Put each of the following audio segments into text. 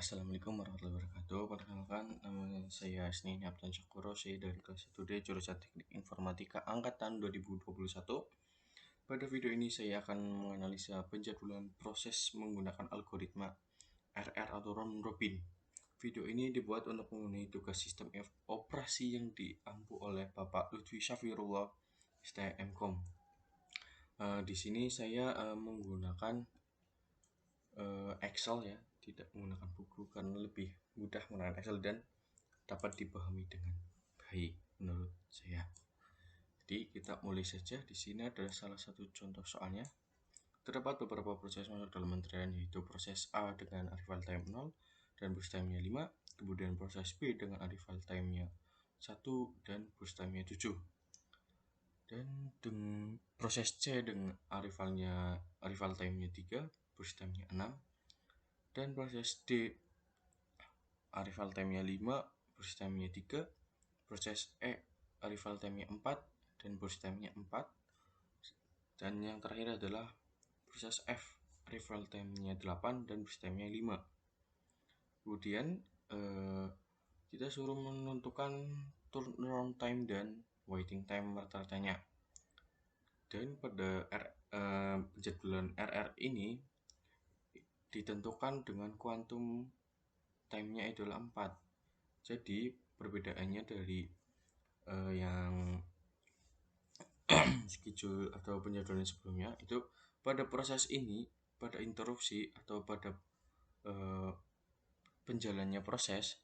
Assalamualaikum warahmatullahi wabarakatuh. Perkenalkan, nama saya Isnin Abdan Syakuro, saya dari kelas 1D jurusan Teknik Informatika angkatan 2021. Pada video ini saya akan menganalisa penjadwalan proses menggunakan algoritma RR atau round robin. Video ini dibuat untuk memenuhi tugas sistem operasi yang diampu oleh Bapak Lutfi Syafirullah, STMkom. Di sini saya menggunakan Excel ya, tidak menggunakan buku karena lebih mudah menggunakan Excel dan dapat dipahami dengan baik menurut saya. Jadi kita mulai saja. Di sini adalah salah satu contoh soalnya. Terdapat beberapa proses masuk dalam antrean, yaitu proses A dengan arrival time 0 dan burst time-nya 5, kemudian proses B dengan arrival time-nya 1 dan burst time-nya 7. Dan proses C dengan arrival time-nya 3, burst time-nya 6. Dan proses D arrival time-nya 5, burst time-nya 3. Proses E arrival time-nya 4 dan burst time-nya 4. Dan yang terakhir adalah proses F, arrival time-nya 8 dan burst time-nya 5. Kemudian kita suruh menentukan turnaround time dan waiting time rata-ratanya. Dan pada penjadwalan RR ini ditentukan dengan kuantum time-nya adalah 4. Jadi perbedaannya dari yang schedule atau penjadwalan sebelumnya itu pada proses ini, pada interupsi atau pada penjalannya proses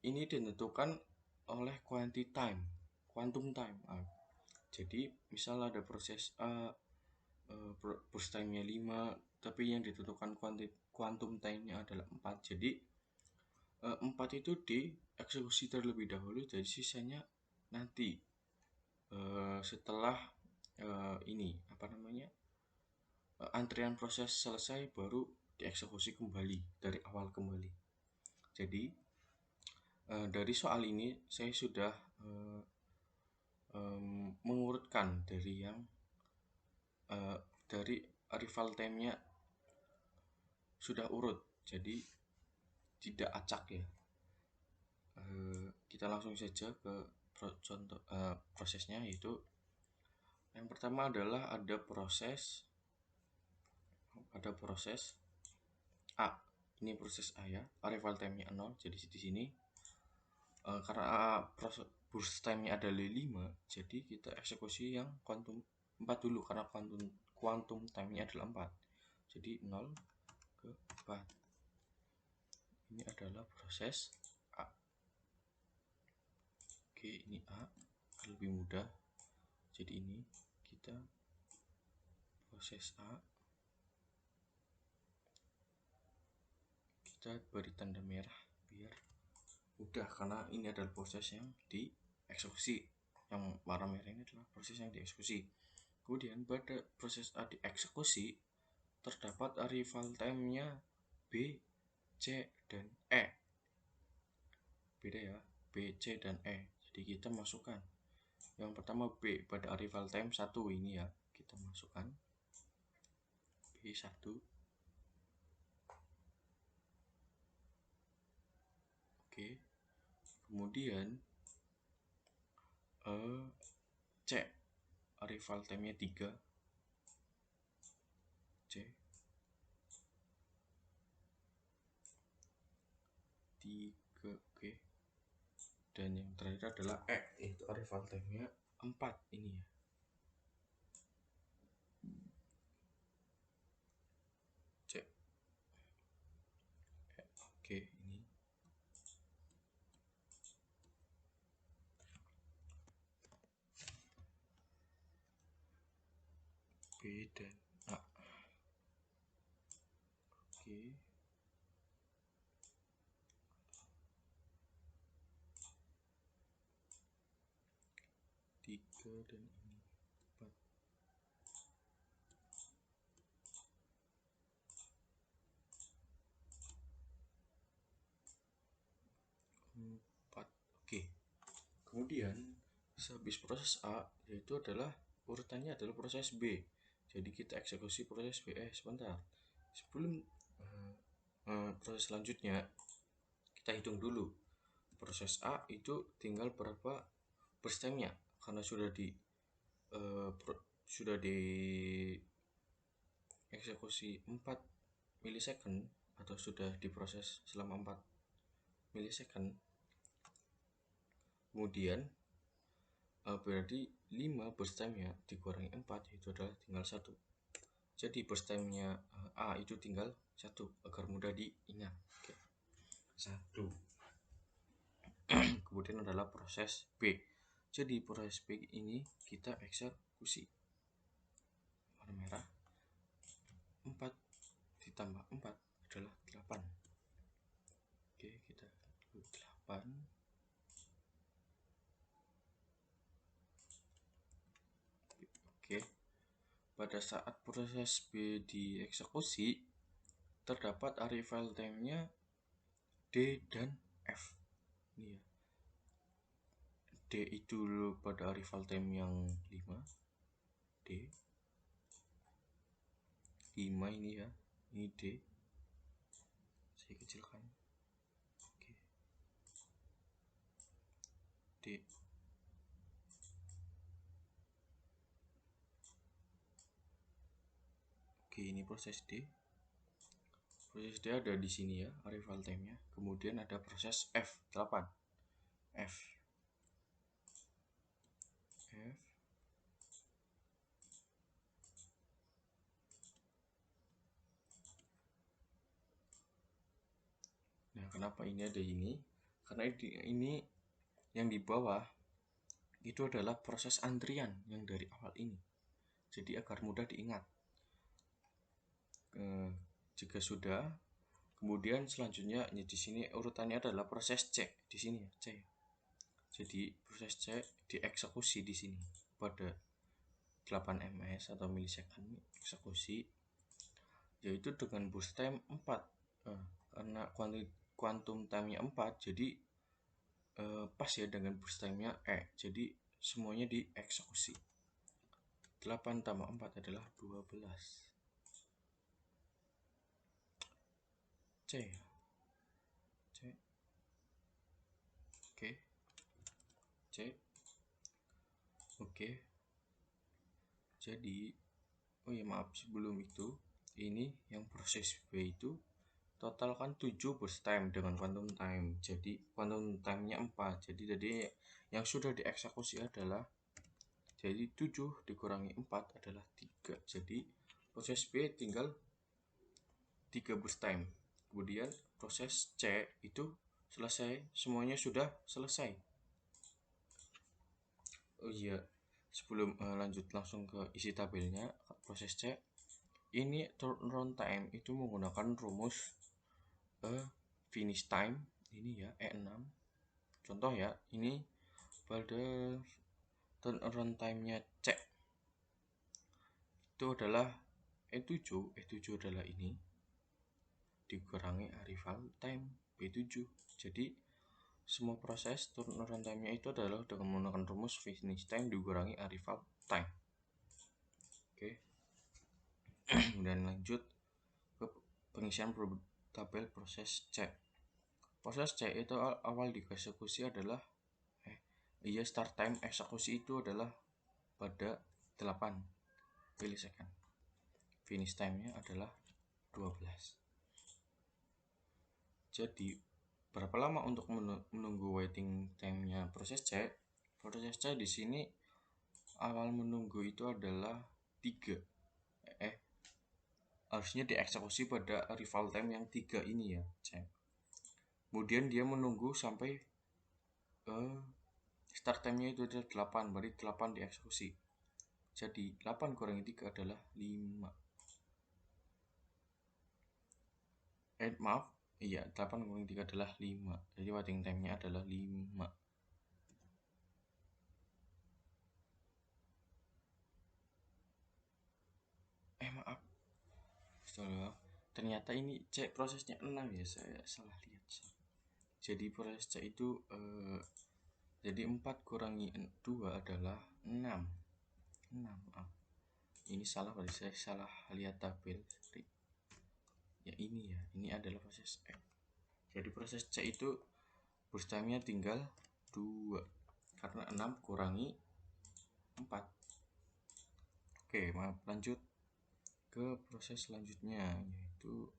ini ditentukan oleh quantum time. Jadi misal ada proses A, burst time-nya 5, tapi yang ditentukan quantum time-nya adalah 4. Jadi 4 itu dieksekusi terlebih dahulu, jadi sisanya nanti setelah antrian proses selesai baru dieksekusi kembali dari awal kembali. Jadi dari soal ini saya sudah mengurutkan dari yang dari arrival time-nya sudah urut, jadi tidak acak ya. Kita langsung saja ke contoh prosesnya, yaitu yang pertama adalah ada proses A. Ini proses A ya, arrival time-nya 0. Jadi di sini karena proses burst time-nya ada 5, jadi kita eksekusi yang quantum 4 dulu karena quantum time-nya adalah 4. Jadi 0 ke 4. Ini adalah proses A. Oke, ini A lebih mudah. Jadi ini kita proses A, kita beri tanda merah biar mudah karena ini adalah proses yang dieksekusi. Yang warna merah ini adalah proses yang dieksekusi. Kemudian pada proses A dieksekusi terdapat arrival time-nya B, C, dan E. Beda ya, B, C, dan E. Jadi kita masukkan yang pertama B pada arrival time 1 ini ya, kita masukkan B1. Oke. Kemudian C arrival time-nya 3, C 3, oke. Dan yang terakhir adalah E, yaitu arrival time-nya 4 ini ya. C, E, oke, ini B dan A. Oke. 3 dan ini 4. Oke. Kemudian sehabis proses A, yaitu adalah urutannya adalah proses B. Jadi kita eksekusi proses B. Sebentar. Sebelum proses selanjutnya kita hitung dulu. Proses A itu tinggal berapa burst time-nya, karena sudah di eksekusi 4 milisecond atau sudah diproses selama 4 milisecond. Kemudian berarti 5 burst time-nya dikurangi 4 itu adalah tinggal 1. Jadi burst time-nya A itu tinggal 1 agar mudah diingat. Oke. 1. Kemudian adalah proses B. Jadi proses B ini kita eksekusi. Warna merah. 4 ditambah 4 adalah 8. Oke, kita 8. Oke. Pada saat proses B dieksekusi, terdapat arrival time-nya D dan F. Ini ya. D itu pada arrival time yang 5. D 5 ini ya. Ini D. Saya kecilkan. Oke. D. Oke, ini proses D. Proses D ada di sini ya, arrival time-nya. Kemudian ada proses F, 8. F. Nah, kenapa ini ada ini? Karena ini yang di bawah itu adalah proses antrian yang dari awal ini. Jadi agar mudah diingat. Jika sudah, kemudian selanjutnya di sini urutannya adalah proses C di sini ya, C. Jadi proses C dieksekusi di sini pada 8 ms atau milisecond eksekusi, yaitu dengan burst time 4. Karena quantum time-nya 4, jadi pas ya dengan burst time-nya E. Jadi semuanya dieksekusi. 8 tambah 4 adalah 12. C. C. Oke. C. Oke. Jadi, oh ya maaf, sebelum itu, ini yang proses B itu total kan 7 burst time dengan quantum time. Jadi quantum time-nya 4. Jadi tadi yang sudah dieksekusi adalah, jadi 7 dikurangi 4 adalah 3. Jadi proses B tinggal 3 burst time. Kemudian proses C itu selesai, semuanya sudah selesai. Oh iya, sebelum lanjut langsung ke isi tabelnya, proses C ini turnaround time itu menggunakan rumus finish time ini ya, E6. Contoh ya, ini pada turnaround time-nya C itu adalah E7 adalah ini dikurangi arrival time B7. Jadi semua proses turnaround time-nya itu adalah dengan menggunakan rumus finish time dikurangi arrival time. Oke. Dan lanjut ke pengisian tabel proses C. Proses C itu awal dieksekusi adalah start time eksekusi itu adalah pada 8 milisecond. Finish time-nya adalah 12. Jadi berapa lama untuk menunggu waiting time-nya proses C? Proses C di sini awal menunggu itu adalah 3. Harusnya dieksekusi pada arrival time yang 3 ini ya, C. Kemudian dia menunggu sampai start time-nya itu adalah 8, berarti 8 dieksekusi. Jadi 8 kurangi 3 adalah 5. Maaf, iya 8 kurangi 3 adalah 5. Jadi waiting time-nya adalah 5. Maaf. Ternyata ini C prosesnya 6 ya, saya salah lihat. Jadi proses C itu jadi 4 kurangi 2 adalah 6. Maaf. Ini salah, berarti saya salah lihat tabel. ya ini adalah proses E. Jadi proses C itu burst time-nya tinggal 2 karena 6 kurangi 4. Oke, maaf, lanjut ke proses selanjutnya, yaitu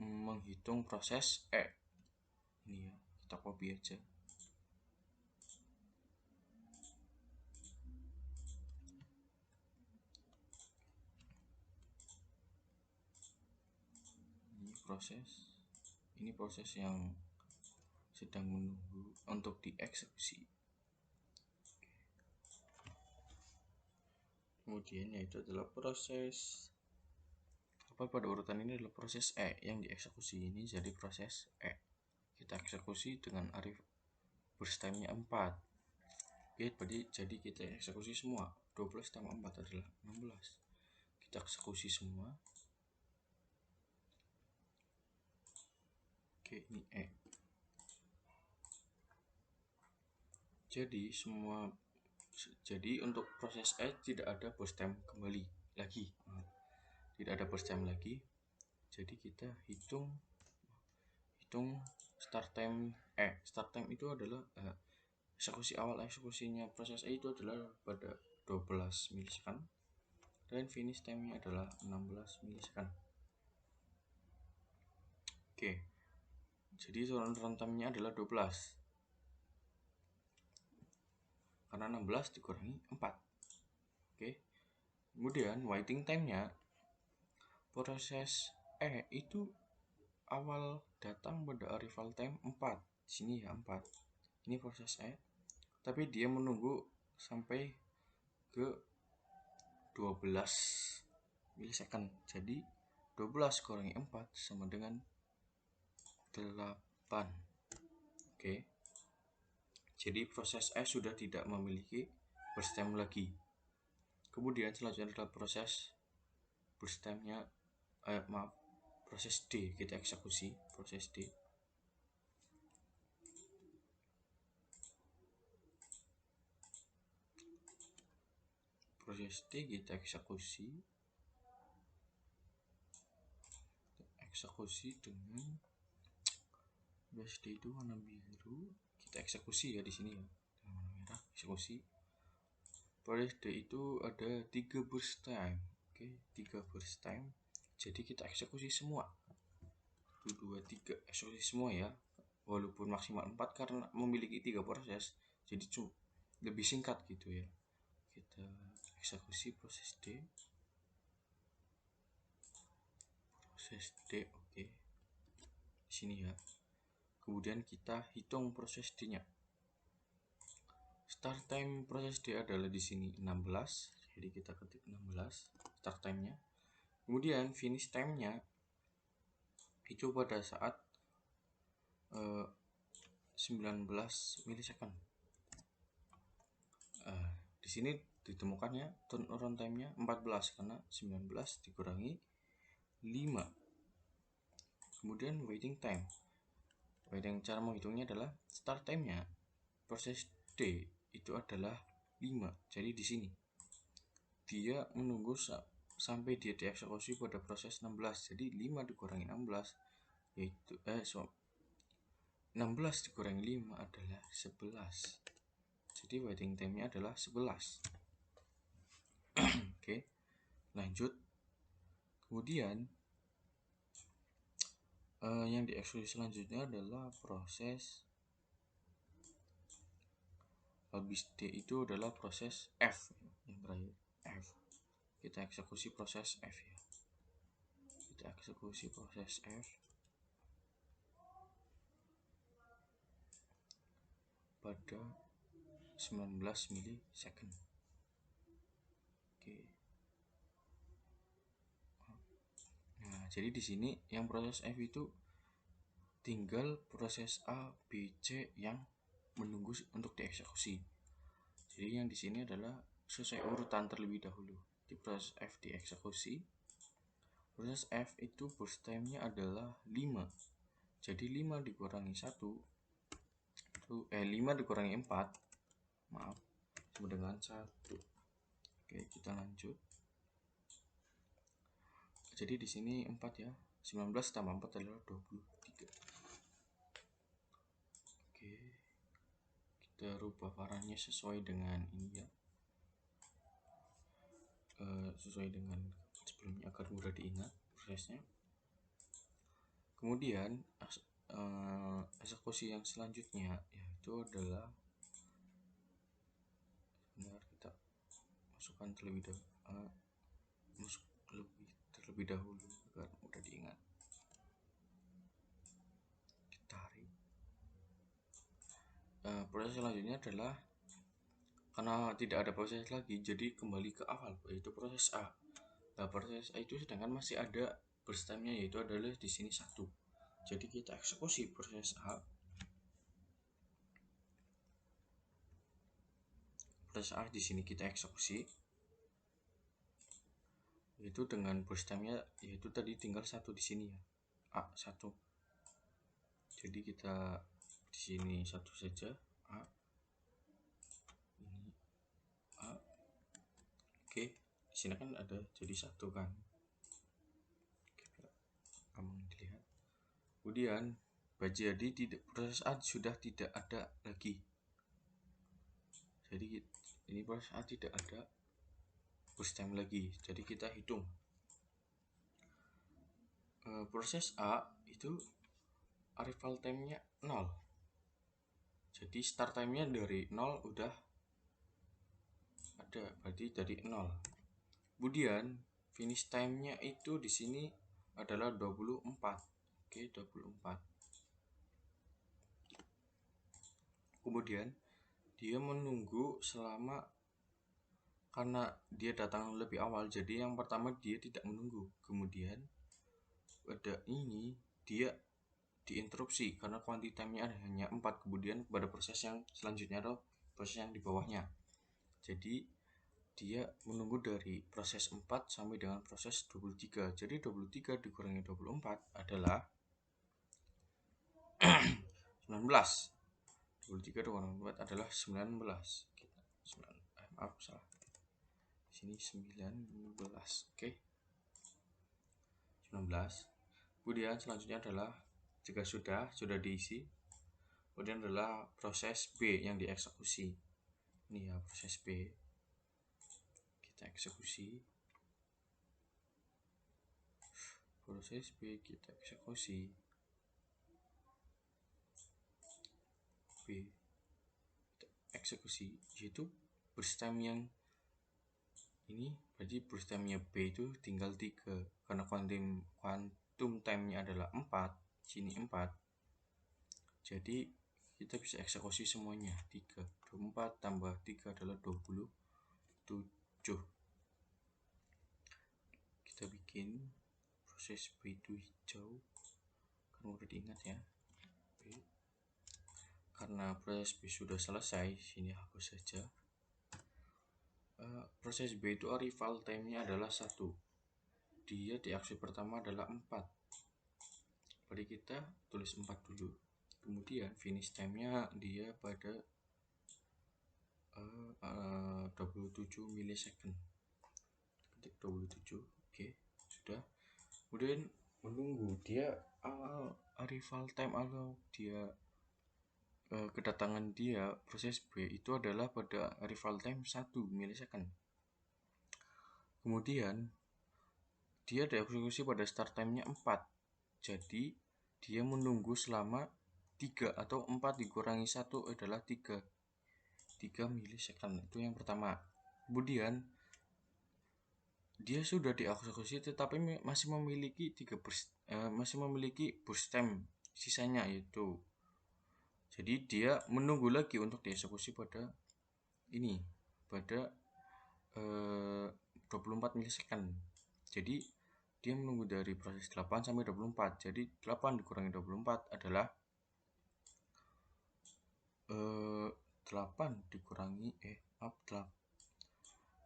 menghitung proses E. Ini ya, kita copy aja. Ini proses yang sedang menunggu untuk dieksekusi. Kemudian yaitu adalah proses pada urutan ini adalah proses E yang dieksekusi, ini jadi proses E. Kita eksekusi dengan arif burst time-nya 4. Oke, jadi kita eksekusi semua. 12 tambah 4 adalah 16. Kita eksekusi semua. Oke, ini E. Jadi untuk proses E tidak ada burst time kembali lagi. Tidak ada burst time lagi. Jadi kita hitung start time E. Start time itu adalah eksekusi awal eksekusinya proses E itu adalah pada 12 milisekund dan finish time-nya adalah 16 milisekund. Oke. Jadi runtime-nya adalah 12. Karena 16 dikurangi 4. Oke. Kemudian waiting time-nya proses E itu awal datang pada arrival time 4. Di sini ya 4. Ini proses E. Tapi dia menunggu sampai ke 12 milisekund. Jadi 12 kurangi 4 sama dengan 8. Oke. Jadi proses E sudah tidak memiliki burst time lagi. Kemudian selanjutnya adalah proses burst time-nya proses D. Kita eksekusi proses D. Proses D kita eksekusi dengan proses D itu warna biru. Kita eksekusi ya di sini ya, dengan warna merah eksekusi. Proses D itu ada 3 burst time. Oke, 3 burst time. Jadi kita eksekusi semua. 1 2 3 eksekusi semua ya. Walaupun maksimal 4 karena memiliki 3 proses, jadi lebih singkat gitu ya. Kita eksekusi proses D. Proses D, oke. Di sini ya. Kemudian kita hitung proses D-nya. Start time proses D adalah di sini 16. Jadi kita ketik 16 start time-nya. Kemudian finish time-nya itu pada saat 19 milisekund. Di sini ditemukannya turnaround time-nya 14 karena 19 dikurangi 5. Kemudian waiting time. Cara menghitungnya adalah start time-nya proses D itu adalah 5. Jadi di sini dia menunggu sampai dia dieksekusi pada proses 16. Jadi 5 dikurangi 16 yaitu 16 dikurangi 5 adalah 11. Jadi waiting time-nya adalah 11. Oke, lanjut. Kemudian yang dieksekusi selanjutnya adalah proses habis D itu adalah proses F yang terakhir, F. Kita eksekusi proses F ya. Kita eksekusi proses F pada 19 milisekund. Oke. Nah, jadi di sini yang proses F itu tinggal proses A, B, C yang menunggu untuk dieksekusi. Jadi yang di sini adalah selesai urutan terlebih dahulu. Di proses F dieksekusi. Proses F itu burst time-nya adalah 5. Jadi 5 dikurangi 1 5 dikurangi 4 maaf sama dengan 1. Oke, kita lanjut. jadi di sini 4 ya. 19 tambah 4 adalah 23. Oke. Kita rubah warnanya sesuai dengan ini ya. Sesuai dengan sebelumnya agar mudah diingat prosesnya. Kemudian eksekusi yang selanjutnya yaitu adalah, benar, kita masukkan terlebih dahulu agar mudah diingat. Tarik. Proses selanjutnya adalah, karena tidak ada proses lagi, jadi kembali ke awal, yaitu proses A. Nah, proses A itu sedangkan masih ada burst time-nya, yaitu adalah di sini 1. Jadi kita eksekusi proses A. Proses A di sini kita eksekusi, yaitu dengan burst time-nya, yaitu tadi tinggal 1 di sini ya. A1. Jadi kita di sini 1 saja, A. Ini A. Oke, di sini kan ada jadi 1 kan. Kamu dilihat. Kemudian jadi proses A sudah tidak ada lagi. Jadi ini proses A tidak ada burst time lagi. Jadi kita hitung. Proses A itu arrival time-nya 0. Jadi start time-nya dari 0 udah ada, berarti dari 0. Kemudian finish time-nya itu di sini adalah 24. Oke, 24. Kemudian dia menunggu selama, karena dia datang lebih awal, jadi yang pertama dia tidak menunggu. Kemudian pada ini dia diinterupsi karena quantity time-nya hanya 4. Kemudian pada proses yang selanjutnya atau proses yang di bawahnya. Jadi dia menunggu dari proses 4 sampai dengan proses 23. Jadi 23 dikurangi 24 adalah 19. 23 dikurangi 4 adalah 19. Maaf, salah. Di sini 19. Oke. 19. Kemudian selanjutnya adalah jika sudah diisi, kemudian adalah proses B yang dieksekusi. Ini ya proses B. Kita eksekusi. Proses B kita eksekusi. B kita eksekusi, yaitu burst time yang ini, berarti burst time-nya B itu tinggal 3 karena quantum time-nya adalah 4, sini 4. Jadi kita bisa eksekusi semuanya 3. 24 tambah 3 adalah 27. Kita bikin proses B itu hijau kan mudah diingat ya. B. Karena proses B sudah selesai, sini hapus saja. Proses B itu arrival time-nya adalah 1. Dia di aksi pertama adalah 4. Jadi kita tulis 4 dulu. Kemudian finish time-nya dia pada 27 milisecond. Ketik 27. Oke, sudah. Kemudian menunggu dia awal arrival time atau dia kedatangan dia proses B itu adalah pada arrival time 1 milisecond. Kemudian dia dieksekusi pada start time-nya 4. Jadi dia menunggu selama 3 atau 4 dikurangi 1 adalah 3 milisecond. Itu yang pertama. Kemudian dia sudah dieksekusi tetapi masih memiliki burst time sisanya, yaitu jadi dia menunggu lagi untuk dieksekusi pada ini, pada 24 milisecond. Jadi dia menunggu dari proses 8 sampai 24. Jadi 8 dikurangi 24 adalah 8 dikurangi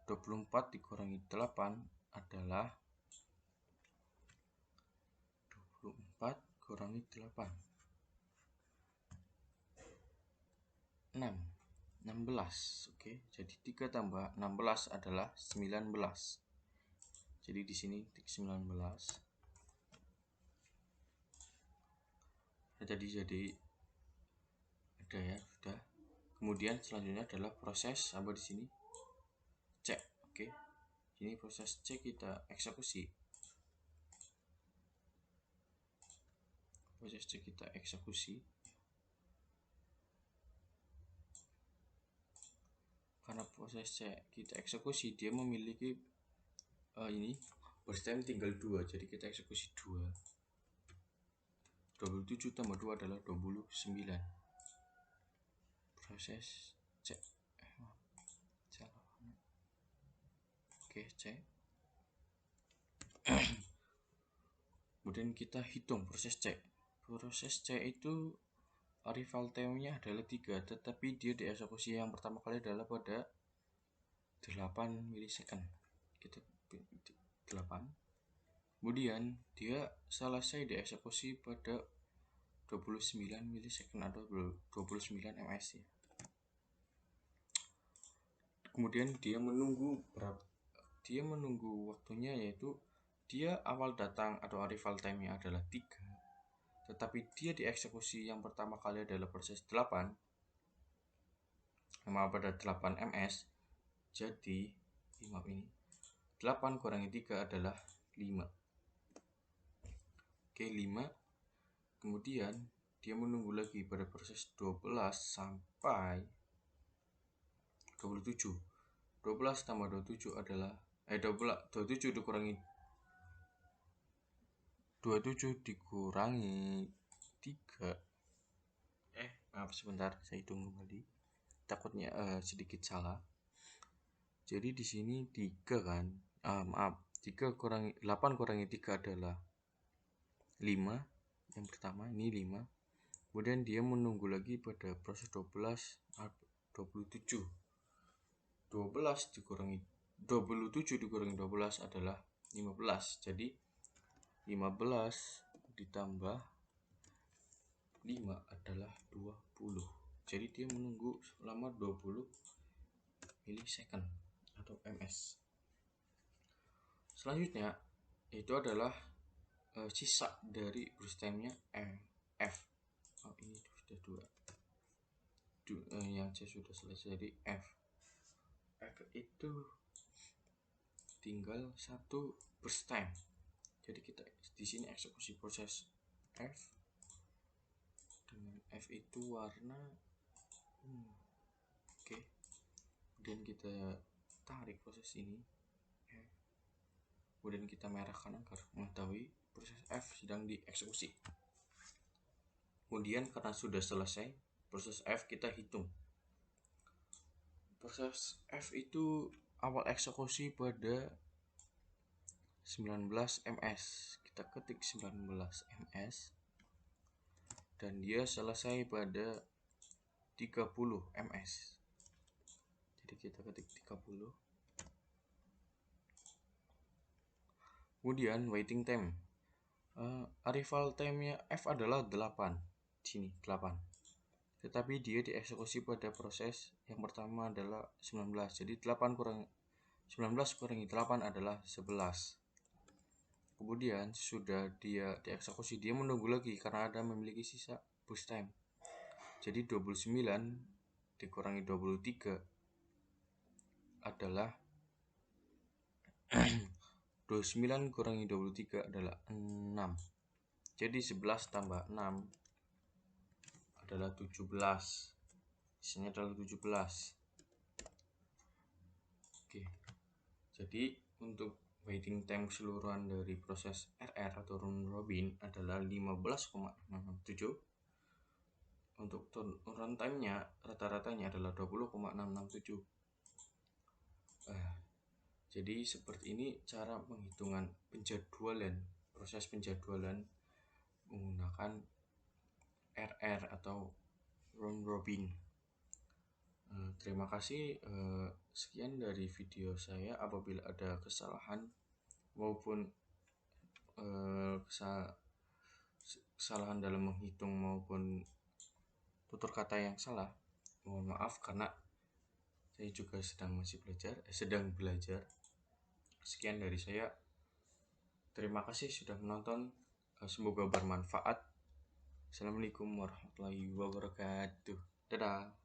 24 dikurangi 8 adalah 24 kurangi 8 16. Oke, jadi 3 tambah 16 adalah 19. Jadi di sini titik 19. Jadi ada ya, sudah. Kemudian selanjutnya adalah proses apa di sini? Cek. Oke. Ini proses cek kita eksekusi. Proses cek kita eksekusi. Karena proses cek kita eksekusi dia memiliki ini burst time tinggal 2, jadi kita eksekusi 2. 27 tambah 2 adalah 29. Proses cek. Oke, cek. Kemudian kita hitung proses cek. Proses cek itu arrival time-nya adalah 3, tetapi dia dieksekusi yang pertama kali adalah pada 8 milisecond. Kita 8. Kemudian dia selesai dieksekusi pada 29 milisecond atau 29 ms ya. Kemudian dia menunggu waktunya, yaitu dia awal datang atau arrival time-nya adalah 3, tetapi dia dieksekusi yang pertama kali adalah proses 8 pada 8 ms. Jadi 8 kurangi 3 adalah 5. Oke, 5. Kemudian dia menunggu lagi pada proses 12 sampai 27. 12 tambah 27 adalah 27 dikurangi 3. Maaf sebentar, saya hitung kembali. Takutnya sedikit salah. Jadi di sini 3 kan. 8 kurangi 3 adalah 5. Yang pertama ini 5. Kemudian dia menunggu lagi pada proses 27. 27 dikurangi 12 adalah 15. Jadi 15 ditambah 5 adalah 20. Jadi dia menunggu selama 20 milisecond atau ms. Selanjutnya itu adalah sisa dari burst time-nya F. Ini sudah 2. Yang C sudah selesai. Jadi F itu tinggal 1 burst time. Jadi kita di sini eksekusi proses F dengan F itu warna oke. Kemudian kita tarik proses ini F. Kemudian kita merahkan agar mengetahui proses F sedang dieksekusi. Kemudian karena sudah selesai proses F, kita hitung. Proses F itu awal eksekusi pada 19 ms. Kita ketik 19 ms dan dia selesai pada 30 ms. Jadi kita ketik 30. Kemudian waiting time. Arrival time-nya F adalah 8. Sini 8. Tetapi dia dieksekusi pada proses yang pertama adalah 19. Jadi 19 kurangi 8 adalah 11. Kemudian sudah dia dieksekusi, dia menunggu lagi karena ada memiliki sisa burst time. Jadi 29 dikurangi 23 adalah 29 kurangi 23 adalah 6. Jadi 11 tambah 6 adalah 17. Isinya adalah 17. Oke. Jadi untuk waiting time keseluruhan dari proses RR atau round robin adalah 15,667. Untuk runtime-nya rata-ratanya adalah 20,667. Jadi seperti ini cara penghitungan proses penjadwalan menggunakan RR atau round robin. Terima kasih. Sekian dari video saya. Apabila ada kesalahan maupun kesalahan dalam menghitung maupun tutur kata yang salah, mohon maaf karena saya juga sedang belajar. Sekian dari saya. Terima kasih sudah menonton. Semoga bermanfaat. Assalamualaikum warahmatullahi wabarakatuh. Dadah.